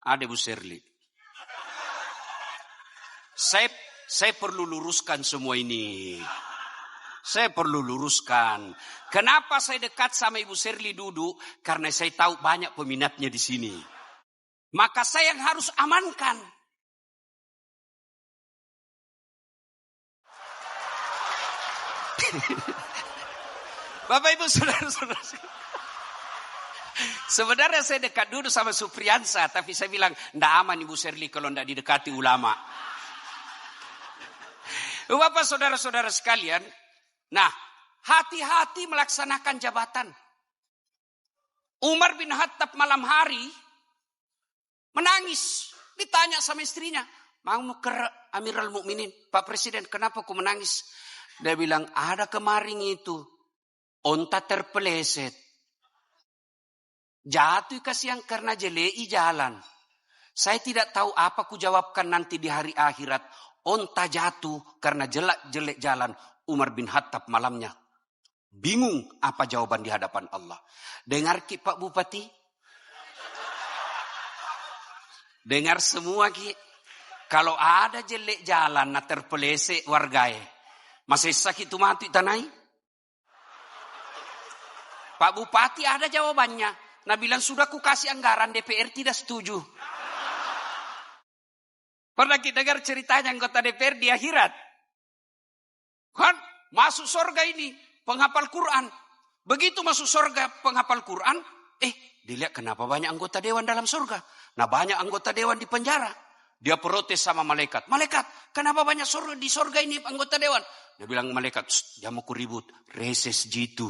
Ada Bu Serli. Saya perlu luruskan semua ini. Saya perlu luruskan. Kenapa saya dekat sama Ibu Serli duduk? Karena saya tahu banyak peminatnya di sini. Maka saya yang harus amankan. Bapak Ibu saudara-saudara. Sebenarnya saya dekat duduk sama Supriyansa. Tapi saya bilang, ndak aman Ibu Serli kalau ndak didekati ulama. Bapak saudara-saudara sekalian. Nah, hati-hati melaksanakan jabatan. Umar bin Khattab malam hari menangis. Ditanya sama istrinya, mau ke Amirul Mukminin, Pak Presiden, kenapa kau menangis? Dia bilang, ada kemarin itu, onta terpeleset. Jatuh kasihan karena jelei jalan. Saya tidak tahu apa ku jawabkan nanti di hari akhirat. Onta jatuh karena jelek jalan. Umar bin Khattab malamnya bingung apa jawaban di hadapan Allah. Dengar Ki Pak Bupati? Dengar semua Ki? Kalau ada jelek jalan na terpelesek wargae, masih sakit tu mati tanai? Pak Bupati ada jawabannya. Nah bilang sudah ku kasih anggaran, DPR tidak setuju. Pernah kita dengar ceritanya anggota DPR di akhirat. Kan masuk surga ini penghafal Quran. Begitu masuk surga penghafal Quran, dilihat kenapa banyak anggota dewan dalam surga. Nah banyak anggota dewan di penjara. Dia protes sama malaikat. Malaikat, kenapa banyak di surga ini anggota dewan? Dia bilang malaikat, dia mau ku ribut. Reses jitu.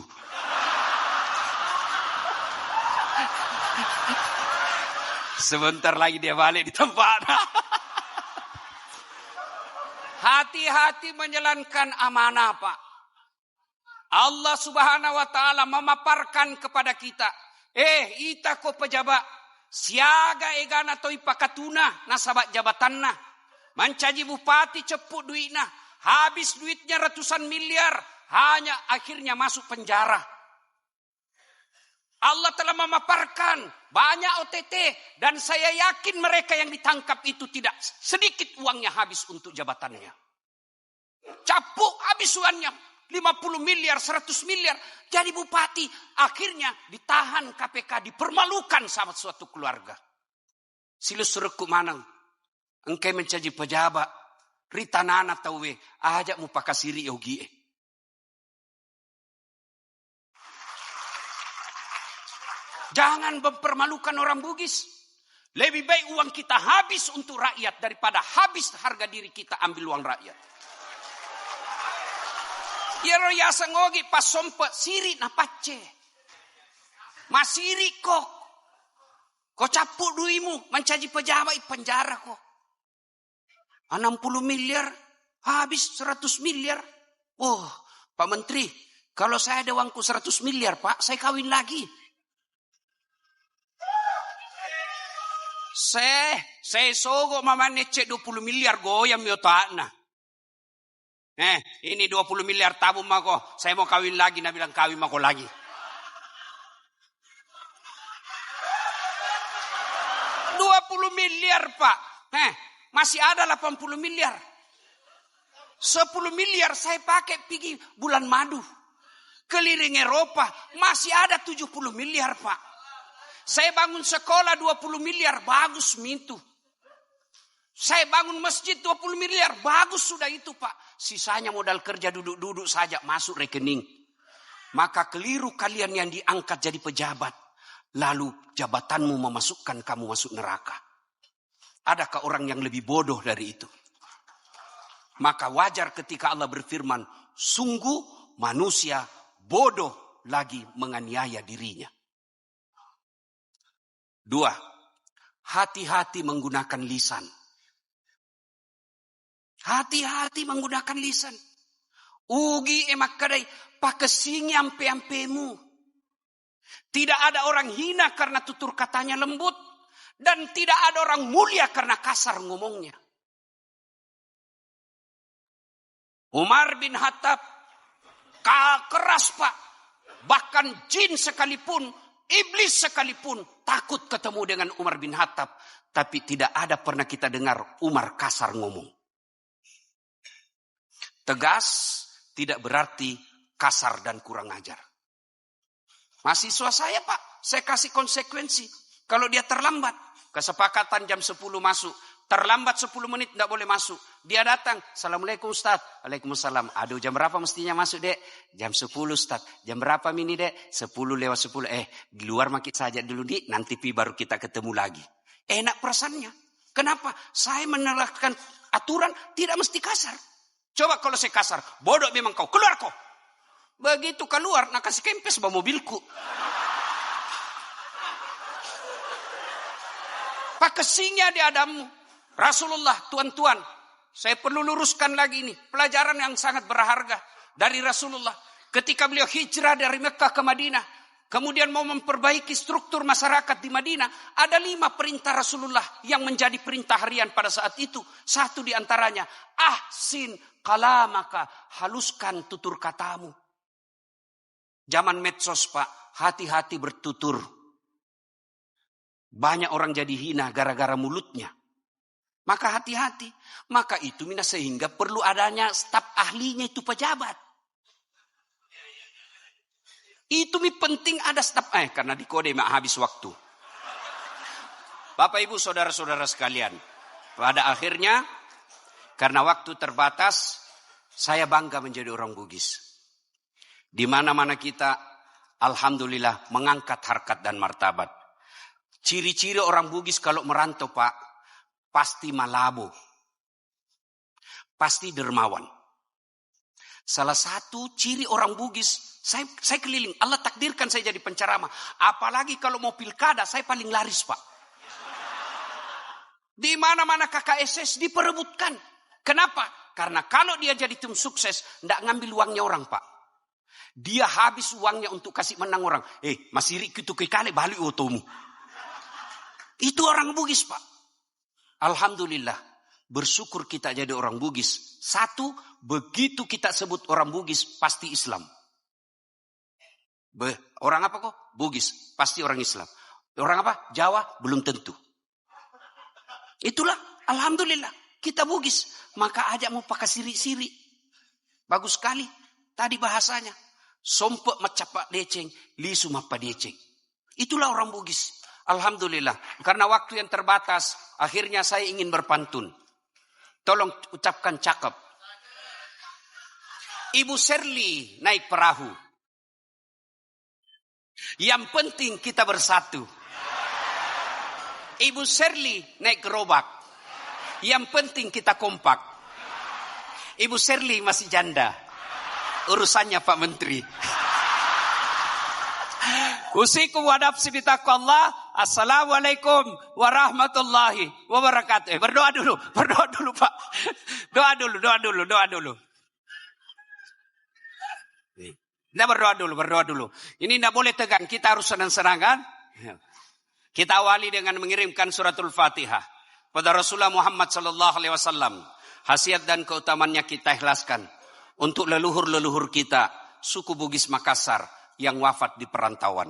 Sebentar lagi dia balik di tempat. Hati-hati menjalankan amanah Pak. Allah Subhanahu wa taala memaparkan kepada kita, ita ko pejabat siaga egana toi pakatuna nasabat jabatanna. Mancaji bupati ceput duitna, habis duitnya ratusan miliar, hanya akhirnya masuk penjara. Allah telah memaparkan banyak OTT dan saya yakin mereka yang ditangkap itu tidak sedikit uangnya habis untuk jabatannya. Capuk habis uangnya 50 miliar, 100 miliar. Jadi bupati akhirnya ditahan KPK, dipermalukan sama suatu keluarga. Silus rekuk manang. Engkau mencaji pejabat. Rita nana tawe ajak mu pakasiri yogi. Jangan mempermalukan orang Bugis. Lebih baik uang kita habis untuk rakyat daripada habis harga diri kita ambil uang rakyat. Yero yasa ngogi pas sompet siri na pace. Masiri kok. Kau capuk duimu mencaji pejabat penjara kok. 60 miliar habis 100 miliar. Oh, Pak Menteri, kalau saya ada uangku 100 miliar, Pak, saya kawin lagi. Saya sogo mama necek 20 miliar goyam yo takna. Ini 20 miliar tabung mako. Saya mau kawin lagi, nak bilang kawin mako lagi. miliar Pak. Masih ada 80 miliar. 10 miliar saya pakai pergi bulan madu. Keliling Eropa masih ada 70 miliar Pak. Saya bangun sekolah 20 miliar, bagus mintu. Saya bangun masjid 20 miliar, bagus sudah itu Pak. Sisanya modal kerja duduk-duduk saja masuk rekening. Maka keliru kalian yang diangkat jadi pejabat. Lalu jabatanmu memasukkan kamu masuk neraka. Adakah orang yang lebih bodoh dari itu? Maka wajar ketika Allah berfirman, sungguh manusia bodoh lagi menganiaya dirinya. 2. Hati-hati menggunakan lisan. Hati-hati menggunakan lisan. Ugi emak kadai pakesingi ampe-ampemu. Tidak ada orang hina karena tutur katanya lembut. Dan tidak ada orang mulia karena kasar ngomongnya. Umar bin Khattab keras Pak. Bahkan jin sekalipun, iblis sekalipun takut ketemu dengan Umar bin Khattab. tapi tidak ada pernah kita dengar Umar kasar ngomong. Tegas tidak berarti kasar dan kurang ajar. Mahasiswa saya, Pak, saya kasih konsekuensi. Kalau dia terlambat, kesepakatan jam 10 masuk. Terlambat 10 menit tidak boleh masuk. Dia datang, Assalamualaikum Ustaz. Waalaikumsalam. Aduh, jam berapa mestinya masuk, Dek? Jam 10 Ustaz. Jam berapa Mini, Dek? 10 lewat 10. Di luar makin saja dulu, Dik. Nanti baru kita ketemu lagi. Enak perasaannya. Kenapa? Saya menerapkan aturan tidak mesti kasar. Coba kalau saya kasar, bodoh memang kau. Keluar kau. Begitu keluar, nak kasih kempes bawa mobilku. Pakesinya di Adamu. Rasulullah, tuan-tuan, saya perlu luruskan lagi ini. Pelajaran yang sangat berharga dari Rasulullah. Ketika beliau hijrah dari Mekah ke Madinah, kemudian mau memperbaiki struktur masyarakat di Madinah, ada 5 perintah Rasulullah yang menjadi perintah harian pada saat itu. Satu di antaranya, ahsin kalamaka, haluskan tutur katamu. Zaman medsos, Pak, hati-hati bertutur. Banyak orang jadi hina gara-gara mulutnya. Maka hati-hati. Maka itu sehingga perlu adanya staf ahlinya itu pejabat. Itu penting ada staf. Karena di kode habis waktu. Bapak Ibu saudara-saudara sekalian. Pada akhirnya karena waktu terbatas, saya bangga menjadi orang Bugis. Di mana-mana kita alhamdulillah mengangkat harkat dan martabat. Ciri-ciri orang Bugis kalau merantau, Pak, pasti malabo. Pasti dermawan. Salah satu ciri orang Bugis, saya keliling. Allah takdirkan saya jadi penceramah. Apalagi kalau mau pilkada, saya paling laris, Pak. Di mana-mana KKSS diperebutkan. Kenapa? Karena kalau dia jadi tim sukses, tidak ngambil uangnya orang, Pak. Dia habis uangnya untuk kasih menang orang. Masih rikitu kekale balik otomu. Itu orang Bugis, Pak. Alhamdulillah, bersyukur kita jadi orang Bugis. Satu, begitu kita sebut orang Bugis, pasti Islam. Orang apa kok? Bugis, pasti orang Islam. Orang apa? Jawa, belum tentu. Itulah, alhamdulillah, kita Bugis. Maka ajak mau pakai siri-siri. Bagus sekali. Tadi bahasanya. Sompek macapak deceng, lisu mapa deceng. Itulah orang Bugis. Alhamdulillah. Karena waktu yang terbatas, akhirnya saya ingin berpantun. Tolong ucapkan cakep. Ibu Serli naik perahu. Yang penting kita bersatu. Ibu Serli naik gerobak. Yang penting kita kompak. Ibu Serli masih janda. Urusannya Pak Menteri. Usikum wa nafsi bitaqwallah. Assalamualaikum warahmatullahi wabarakatuh. Berdoa dulu Pak. Doa dulu. Kita berdoa dulu. Ini tidak boleh tegang, kita harus senang-senang kan? Kita awali dengan mengirimkan suratul Fatihah pada Rasulullah Muhammad sallallahu alaihi wasallam. Khasiat dan keutamannya kita ikhlaskan untuk leluhur-leluhur kita, suku Bugis Makassar yang wafat di perantauan.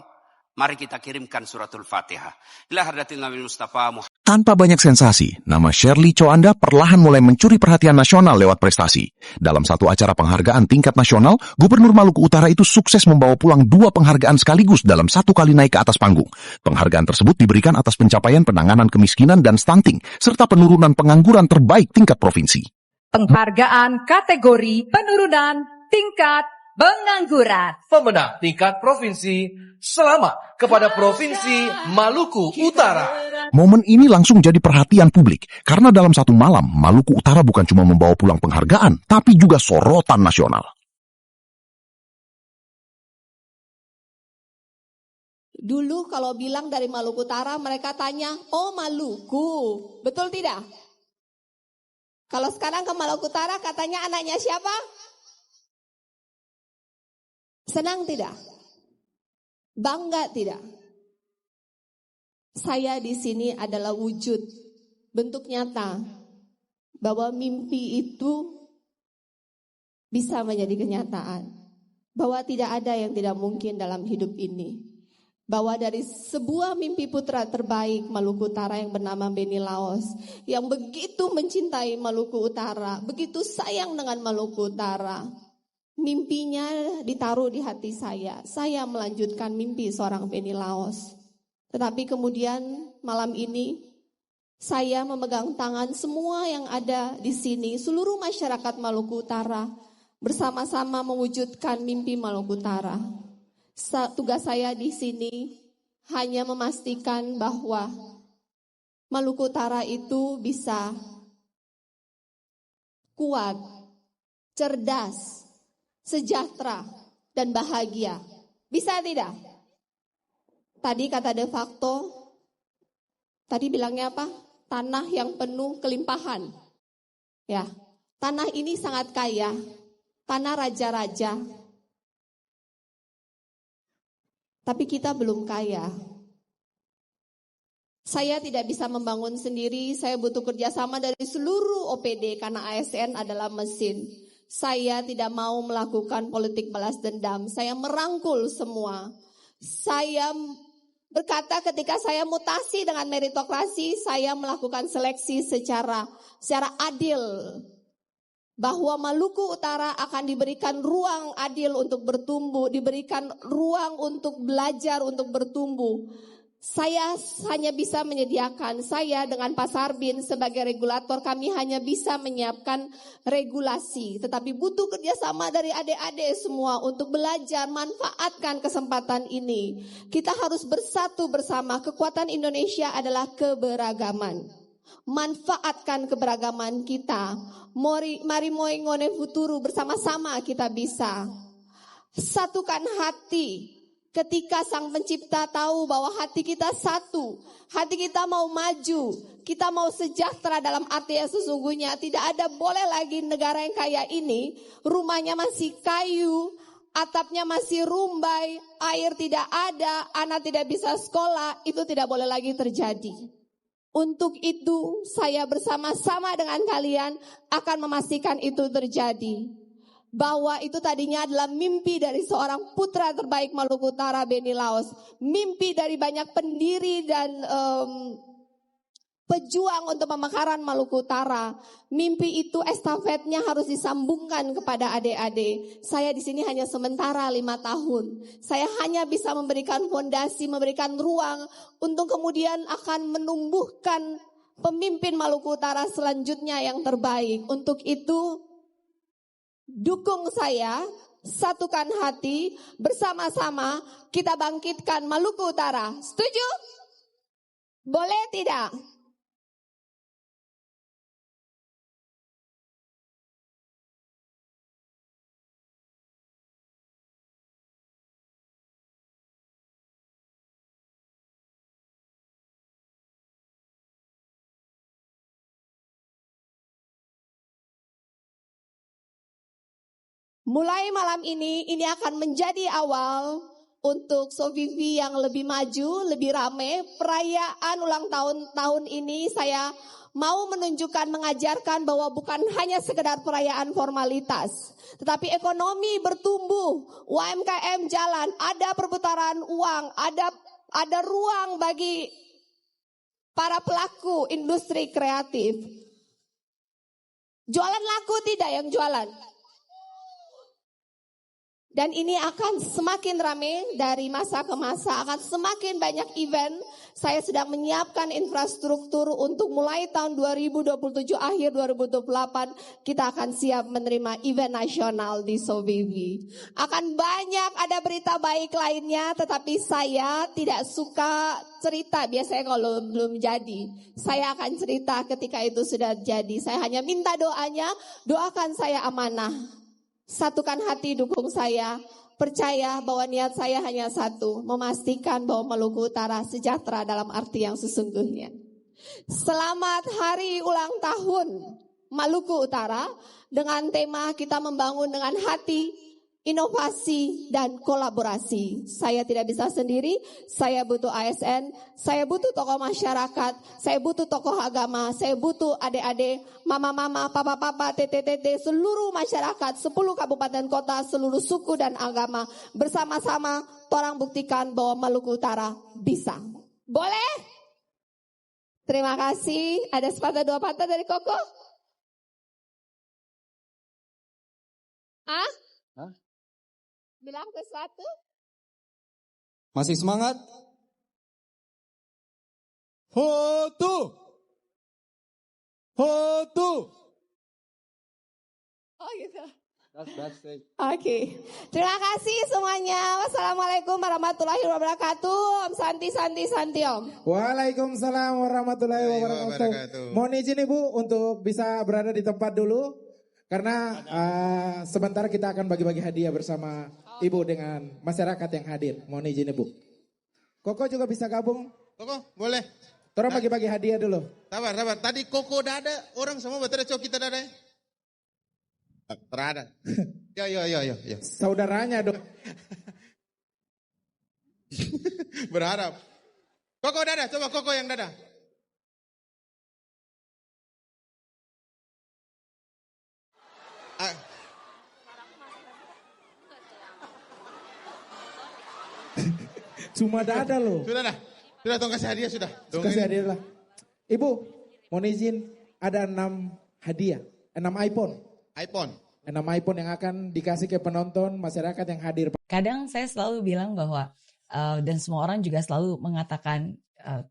Mari kita kirimkan suratul Fatihah. Ila hadratin Nabi Mustafa Muhammad. Tanpa banyak sensasi, nama Shirley Coanda perlahan mulai mencuri perhatian nasional lewat prestasi. Dalam satu acara penghargaan tingkat nasional, Gubernur Maluku Utara itu sukses membawa pulang 2 penghargaan sekaligus dalam satu kali naik ke atas panggung. Penghargaan tersebut diberikan atas pencapaian penanganan kemiskinan dan stunting, serta penurunan pengangguran terbaik tingkat provinsi. Penghargaan kategori penurunan tingkat pengangguran. Pemenang tingkat provinsi, selamat kepada Provinsi Maluku Utara. Momen ini langsung jadi perhatian publik, karena dalam satu malam, Maluku Utara bukan cuma membawa pulang penghargaan, tapi juga sorotan nasional. Dulu kalau bilang dari Maluku Utara, mereka tanya, oh Maluku, betul tidak? Kalau sekarang ke Maluku Utara katanya anaknya siapa? Senang tidak? Bangga tidak? Saya di sini adalah wujud, bentuk nyata bahwa mimpi itu bisa menjadi kenyataan. Bahwa tidak ada yang tidak mungkin dalam hidup ini. bahwa dari sebuah mimpi putra terbaik Maluku Utara yang bernama Benny Laos, yang begitu mencintai Maluku Utara, begitu sayang dengan Maluku Utara, mimpinya ditaruh di hati saya melanjutkan mimpi seorang Benny Laos. Tetapi kemudian malam ini saya memegang tangan semua yang ada di sini, seluruh masyarakat Maluku Utara, bersama-sama mewujudkan mimpi Maluku Utara. Tugas saya di sini hanya memastikan bahwa Maluku Utara itu bisa kuat, cerdas, sejahtera, dan bahagia. Bisa tidak? Tadi kata de facto, tadi bilangnya apa? Tanah yang penuh kelimpahan. Ya, tanah ini sangat kaya, tanah raja-raja. Tapi kita belum kaya. Saya tidak bisa membangun sendiri, saya butuh kerjasama dari seluruh OPD karena ASN adalah mesin. Saya tidak mau melakukan politik balas dendam, saya merangkul semua. Saya berkata ketika saya mutasi dengan meritokrasi, saya melakukan seleksi secara adil. Bahwa Maluku Utara akan diberikan ruang adil untuk bertumbuh, diberikan ruang untuk belajar, untuk bertumbuh. Saya hanya bisa menyediakan, saya dengan Pak Sarbin sebagai regulator, kami hanya bisa menyiapkan regulasi. Tetapi butuh kerjasama dari adik-adik semua untuk belajar, manfaatkan kesempatan ini. Kita harus bersatu bersama, kekuatan Indonesia adalah keberagaman. Manfaatkan keberagaman kita. Mari moe ngone futuru, bersama-sama kita bisa. Satukan hati. Ketika Sang Pencipta tahu bahwa hati kita satu, hati kita mau maju, kita mau sejahtera dalam arti yang sesungguhnya. Tidak ada boleh lagi negara yang kaya ini, rumahnya masih kayu, atapnya masih rumbai, air tidak ada, anak tidak bisa sekolah, itu tidak boleh lagi terjadi. Untuk itu saya bersama-sama dengan kalian akan memastikan itu terjadi. Bahwa itu tadinya adalah mimpi dari seorang putra terbaik Maluku Utara, Benny Laos. Mimpi dari banyak pendiri dan pejuang untuk pemekaran Maluku Utara. Mimpi itu estafetnya harus disambungkan kepada adik-adik. Saya di sini hanya sementara 5 tahun. Saya hanya bisa memberikan fondasi, memberikan ruang untuk kemudian akan menumbuhkan pemimpin Maluku Utara selanjutnya yang terbaik. Untuk itu dukung saya, satukan hati, bersama-sama kita bangkitkan Maluku Utara. Setuju? Boleh tidak? Mulai malam ini akan menjadi awal untuk Sovivi yang lebih maju, lebih rame. Perayaan ulang tahun ini saya mau menunjukkan, mengajarkan bahwa bukan hanya sekedar perayaan formalitas. Tetapi ekonomi bertumbuh, UMKM jalan, ada perputaran uang, ada ruang bagi para pelaku industri kreatif. Jualan laku tidak yang jualan? Dan ini akan semakin ramai dari masa ke masa, akan semakin banyak event. Saya sedang menyiapkan infrastruktur untuk mulai tahun 2027, akhir 2028, kita akan siap menerima event nasional di Sovivi. Akan banyak ada berita baik lainnya, tetapi saya tidak suka cerita biasanya kalau belum jadi. Saya akan cerita ketika itu sudah jadi. Saya hanya minta doanya, doakan saya amanah. Satukan hati, dukung saya. Percaya bahwa niat saya hanya satu, memastikan bahwa Maluku Utara sejahtera dalam arti yang sesungguhnya. Selamat hari ulang tahun Maluku Utara. Dengan tema kita membangun dengan hati, inovasi, dan kolaborasi. Saya tidak bisa sendiri, saya butuh ASN, saya butuh tokoh masyarakat, saya butuh tokoh agama, saya butuh adik-adik, mama-mama, papa-papa, tete-tete, seluruh masyarakat, 10 kabupaten kota, seluruh suku dan agama. Bersama-sama, torang buktikan bahwa Maluku Utara bisa. Boleh? Terima kasih. Ada sepatah dua patah dari Koko? Hah? Bilang sesuatu? Masih semangat? Hotu! Hotu! Oh gitu. That's it. Oke. Terima kasih semuanya. Wassalamualaikum warahmatullahi wabarakatuh. Om Santi Om. Waalaikumsalam warahmatullahi wabarakatuh. Mohon izin Ibu untuk bisa berada di tempat dulu. Karena sebentar kita akan bagi-bagi hadiah bersama Ibu dengan masyarakat yang hadir. Mohon izin Ibu. Koko juga bisa gabung. Koko boleh. Tolong bagi-bagi hadiah dulu. Sabar. Tadi Koko udah ada. Orang semua betul cok kita ada. Terada. Yo. Saudaranya dong. Berharap. Koko udah ada. Coba Koko yang dada. Cuma dada loh. Sudah tolong kasih hadiah sudah. Kasih hadiah lah. Ibu, mohon izin ada 6 hadiah. 6 iPhone. 6 iPhone yang akan dikasih ke penonton masyarakat yang hadir. Kadang saya selalu bilang bahwa dan semua orang juga selalu mengatakan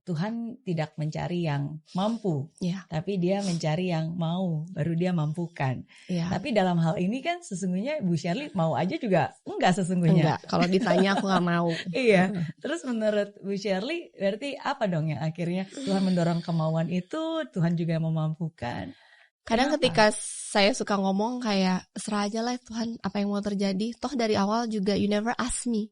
Tuhan tidak mencari yang mampu, tapi Dia mencari yang mau, baru Dia mampukan. Tapi dalam hal ini kan sesungguhnya Bu Shirley mau aja juga enggak sesungguhnya. Enggak, kalau ditanya aku nggak mau. Iya. Terus menurut Bu Shirley berarti apa dong yang akhirnya Tuhan mendorong kemauan itu, Tuhan juga memampukan. Kadang ketika saya suka ngomong kayak serah aja lah Tuhan apa yang mau terjadi. Toh dari awal juga you never ask me.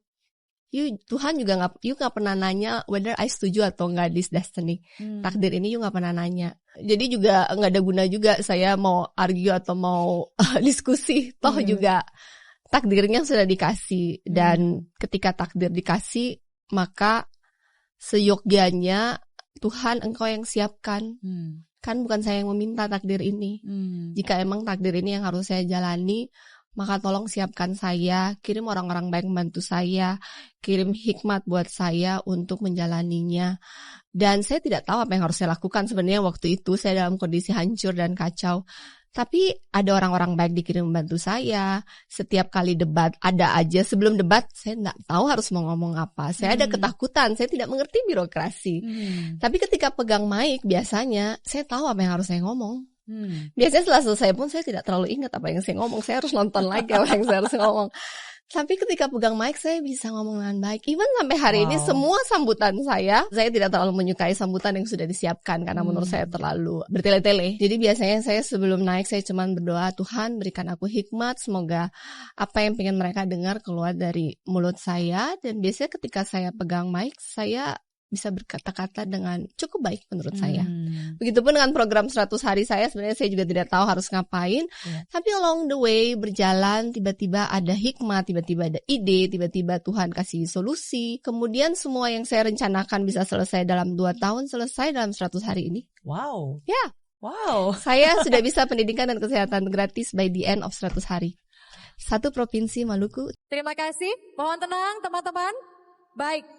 Tuhan juga nggak pernah nanya whether I setuju atau nggak this destiny. Takdir ini you nggak pernah nanya. Jadi juga nggak ada guna juga saya mau argue atau mau diskusi. Toh juga takdirnya sudah dikasih. Dan ketika takdir dikasih maka seyogyanya Tuhan engkau yang siapkan. Kan bukan saya yang meminta takdir ini. Jika emang takdir ini yang harus saya jalani, maka tolong siapkan saya, kirim orang-orang baik membantu saya, kirim hikmat buat saya untuk menjalaninya. Dan saya tidak tahu apa yang harus saya lakukan sebenarnya waktu itu, saya dalam kondisi hancur dan kacau. Tapi ada orang-orang baik dikirim membantu saya. Setiap kali debat ada aja. Sebelum debat saya tidak tahu harus mau ngomong apa. Saya ada ketakutan. Saya tidak mengerti birokrasi. Tapi ketika pegang mic biasanya saya tahu apa yang harus saya ngomong. Biasanya setelah selesai pun saya tidak terlalu ingat apa yang saya ngomong. Saya harus nonton lagi apa yang saya harus ngomong. Tapi ketika pegang mic saya bisa ngomong dengan baik. Even sampai hari ini semua sambutan saya tidak terlalu menyukai sambutan yang sudah disiapkan karena menurut saya terlalu bertele-tele. Jadi biasanya saya sebelum naik saya cuma berdoa, Tuhan berikan aku hikmat, semoga apa yang pengen mereka dengar keluar dari mulut saya. Dan biasanya ketika saya pegang mic saya bisa berkata-kata dengan cukup baik menurut saya. Begitupun dengan program 100 hari saya, sebenarnya saya juga tidak tahu harus ngapain. Tapi along the way berjalan, tiba-tiba ada hikmat, tiba-tiba ada ide, tiba-tiba Tuhan kasih solusi. Kemudian semua yang saya rencanakan bisa selesai dalam 2 tahun, selesai dalam 100 hari ini. Wow. Ya. Wow. Saya sudah bisa pendidikan dan kesehatan gratis by the end of 100 hari. 1 provinsi Maluku. Terima kasih. Mohon tenang teman-teman. Baik.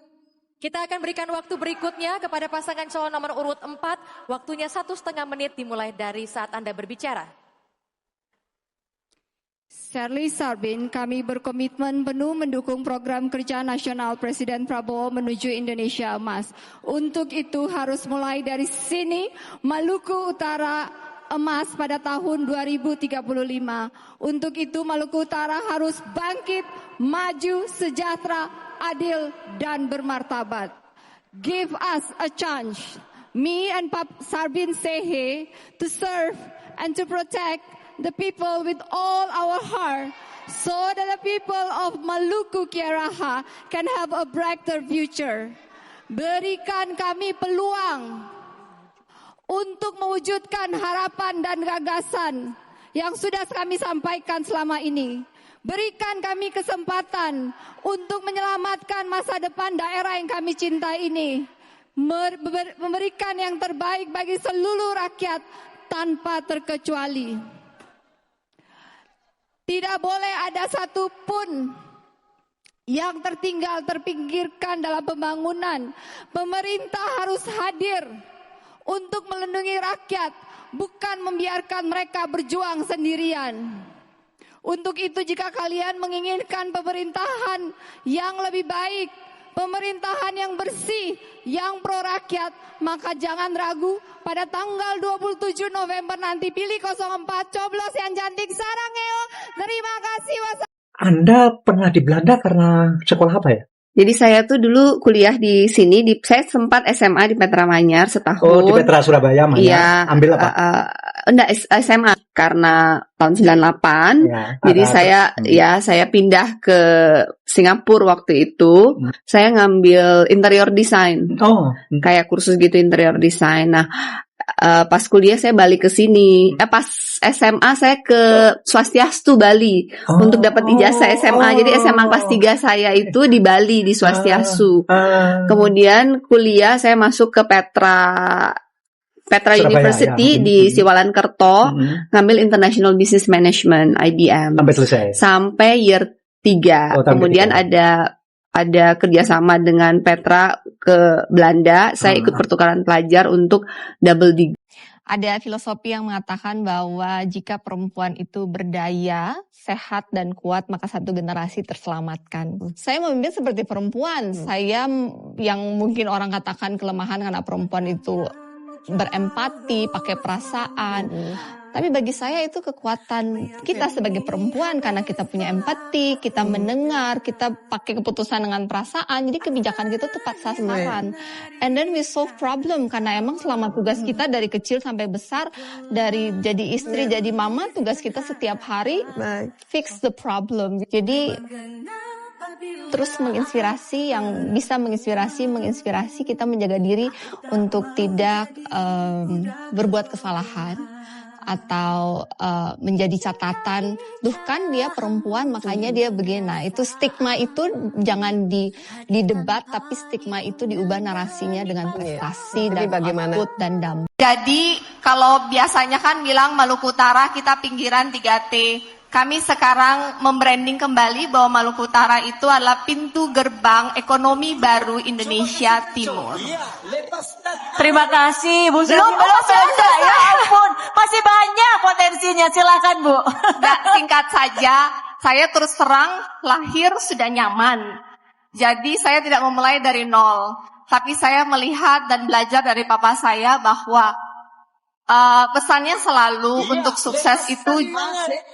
Kita akan berikan waktu berikutnya kepada pasangan calon nomor urut 4. Waktunya 1,5 menit dimulai dari saat Anda berbicara. Shirley Sarbin, kami berkomitmen penuh mendukung program kerja nasional Presiden Prabowo menuju Indonesia Emas. Untuk itu harus mulai dari sini, Maluku Utara emas pada tahun 2035. Untuk itu Maluku Utara harus bangkit, maju, sejahtera, adil dan bermartabat. Give us a chance, me and Pap Sarbin Sehe, to serve and to protect the people with all our heart, so that the people of Maluku Kiaraha can have a brighter future. Berikan kami peluang untuk mewujudkan harapan dan gagasan yang sudah kami sampaikan selama ini. Berikan kami kesempatan untuk menyelamatkan masa depan daerah yang kami cintai ini. Memberikan yang terbaik bagi seluruh rakyat tanpa terkecuali. Tidak boleh ada satupun yang tertinggal, terpinggirkan dalam pembangunan. Pemerintah harus hadir untuk melindungi rakyat, bukan membiarkan mereka berjuang sendirian. Untuk itu jika kalian menginginkan pemerintahan yang lebih baik, pemerintahan yang bersih, yang pro rakyat, maka jangan ragu pada tanggal 27 November nanti pilih 04, coblos yang cantik Sarangeo. Terima kasih. Anda pernah di Belanda karena sekolah apa ya? Jadi saya tuh dulu kuliah di sini, saya sempat SMA di Petra Manyar setahun. Oh, di Petra Surabaya, Manyar. Iya. Ambil apa? Enggak, SMA karena tahun 98. Ya, jadi saya pindah ke Singapura waktu itu. Saya ngambil interior design. Oh. Kayak kursus gitu interior design. Nah, pas kuliah saya balik ke sini. Pas SMA saya ke Swastiastu Bali untuk dapat ijazah SMA. Jadi SMA kelas 3 saya itu di Bali di Swastiastu. Kemudian kuliah saya masuk ke Petra Surabaya, University di Siwalan-Kerto, ngambil International Business Management (IBM). Sampai selesai. Sampai year 3. Kemudian ada kerjasama dengan Petra ke Belanda. Saya ikut pertukaran pelajar untuk double degree. Ada filosofi yang mengatakan bahwa jika perempuan itu berdaya, sehat dan kuat, maka satu generasi terselamatkan. Saya memimpin seperti perempuan. Saya yang mungkin orang katakan kelemahan karena perempuan itu berempati, pakai perasaan. Tapi bagi saya itu kekuatan kita sebagai perempuan karena kita punya empati, kita mendengar, kita pakai keputusan dengan perasaan. Jadi kebijakan kita tepat sasaran. And then we solve problem karena emang selama tugas kita dari kecil sampai besar, dari jadi istri, jadi mama, tugas kita setiap hari fix the problem. Jadi terus menginspirasi, yang bisa menginspirasi kita menjaga diri untuk tidak berbuat kesalahan atau menjadi catatan, tuh kan dia perempuan makanya dia begini. Nah, itu stigma itu jangan didebat, tapi stigma itu diubah narasinya dengan prestasi dan output dan dampak. Jadi kalau biasanya kan bilang Maluku Utara kita pinggiran 3T. Kami sekarang membranding kembali bahwa Maluku Utara itu adalah pintu gerbang ekonomi baru Indonesia Timur. Terima kasih Bu Sylvia. Belum selesai ya ampun. Masih banyak potensinya, silakan Bu. Nah, singkat saja, saya terus terang lahir sudah nyaman. Jadi saya tidak memulai dari nol. Tapi saya melihat dan belajar dari papa saya bahwa pesannya selalu untuk sukses itu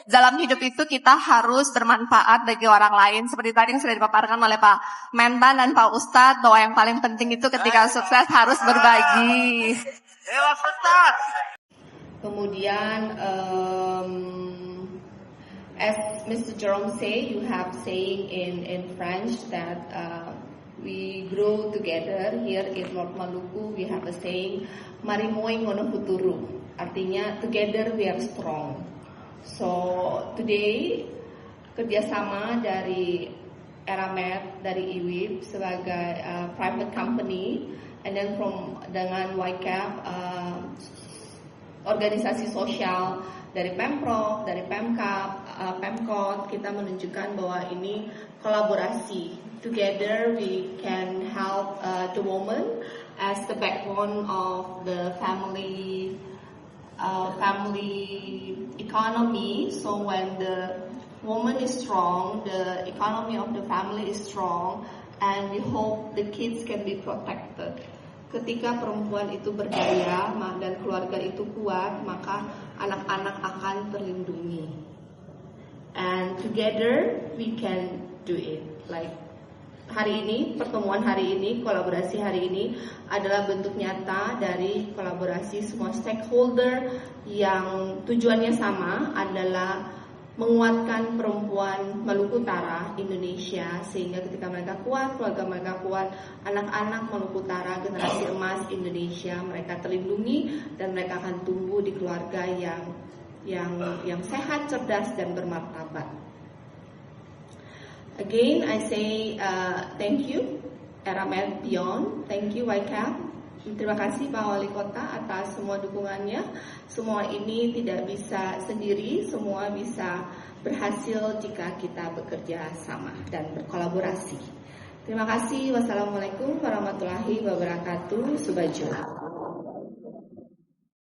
dalam hidup itu kita harus bermanfaat bagi orang lain. Seperti tadi yang sudah dipaparkan oleh Pak Mentan dan Pak Ustadz bahwa yang paling penting itu ketika sukses harus berbagi. Kemudian as Mr. Jerome say, you have saying in French that we grow together. Here in North Maluku we have a saying, Marimoy ngono futuru. Artinya together we are strong. So today kerjasama dari Eramet, dari IWIP sebagai private company, and then dengan YCAP organisasi sosial dari Pemprov, dari Pemkap, Pemkot, kita menunjukkan bahwa ini kolaborasi. Together we can help the woman as the backbone of the family economy. So when the woman is strong, the economy of the family is strong, and we hope the kids can be protected. Ketika perempuan itu berdaya dan keluarga itu kuat, maka anak-anak akan terlindungi. And together we can do it. Like hari ini, pertemuan hari ini, kolaborasi hari ini adalah bentuk nyata dari kolaborasi semua stakeholder yang tujuannya sama, adalah menguatkan perempuan Maluku Utara, Indonesia, sehingga ketika mereka kuat, keluarga mereka kuat, anak-anak Maluku Utara, generasi emas Indonesia, mereka terlindungi dan mereka akan tumbuh di keluarga yang sehat, cerdas dan bermartabat. Again, I say thank you, Eramet Beyond, thank you YCAP. Terima kasih Pak Wali Kota atas semua dukungannya. Semua ini tidak bisa sendiri, semua bisa berhasil jika kita bekerja sama dan berkolaborasi. Terima kasih. Wassalamualaikum warahmatullahi wabarakatuh. Subhajul.